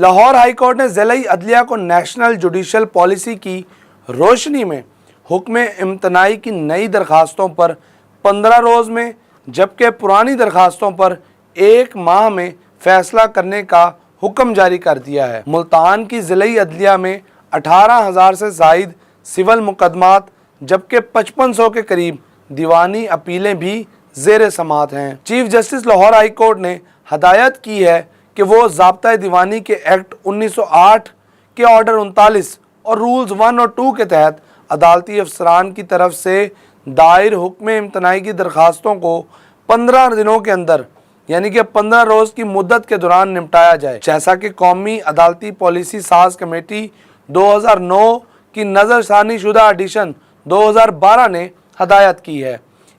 Lahore high court نے ضلعی عدلیہ کو نیشنل جوڈیشل پالیسی کی روشنی میں حکم امتناعی کی نئی درخواستوں پر 15 روز میں جبکہ پرانی درخواستوں پر 1 ماہ میں فیصلہ کرنے کا حکم جاری کر دیا ہے۔ ملتان کی ضلعی عدلیہ میں 18,000 سے زائد سول مقدمات جبکہ 5500 کے قریب دیوانی اپیلیں بھی زیر سماعت ہیں۔ Chief justice Lahore high court نے ہدایت کی ہے کہ وہ ضابطۂ دیوانی کے ایکٹ 1908 کے آرڈر 39 اور رولز 1 اور 2 کے تحت عدالتی افسران کی طرف سے دائر حکم امتناعی کی درخواستوں کو 15 دنوں کے اندر یعنی کہ 15 روز کی مدت کے دوران نمٹایا جائے، جیسا کہ قومی عدالتی پالیسی ساز کمیٹی 2009 کی نظر ثانی شدہ ایڈیشن 2012 نے ہدایت کی ہے۔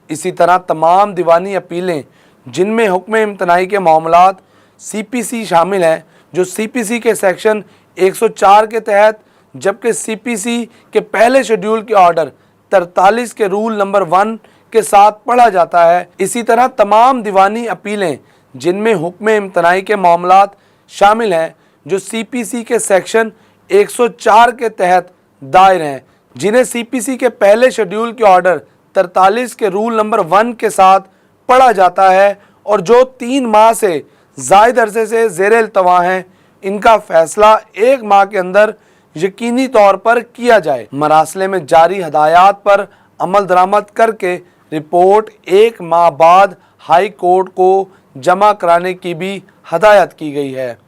اسی طرح تمام دیوانی اپیلیں جن میں حکم امتناعی کے معاملات سی پی سی شامل ہیں، جو سی پی سی کے سیکشن 104 کے تحت جبکہ سی پی سی کے پہلے شیڈول کے آرڈر 43 کے رول نمبر 1 کے ساتھ پڑھا جاتا ہے۔ اسی طرح تمام دیوانی اپیلیں جن میں حکم امتناعی کے معاملات شامل ہیں، جو سی پی سی کے سیکشن 104 کے تحت دائر ہیں، جنہیں سی پی سی کے پہلے شیڈول کے آرڈر 43 کے رول نمبر 1 کے ساتھ پڑھا جاتا ہے اور جو 3 ماہ سے زائد عرصے سے زیر التوا ہیں، ان کا فیصلہ 1 ماہ کے اندر یقینی طور پر کیا جائے۔ مراسلے میں جاری ہدایات پر عمل درآمد کر کے رپورٹ 1 ماہ بعد ہائی کورٹ کو جمع کرانے کی بھی ہدایت کی گئی ہے۔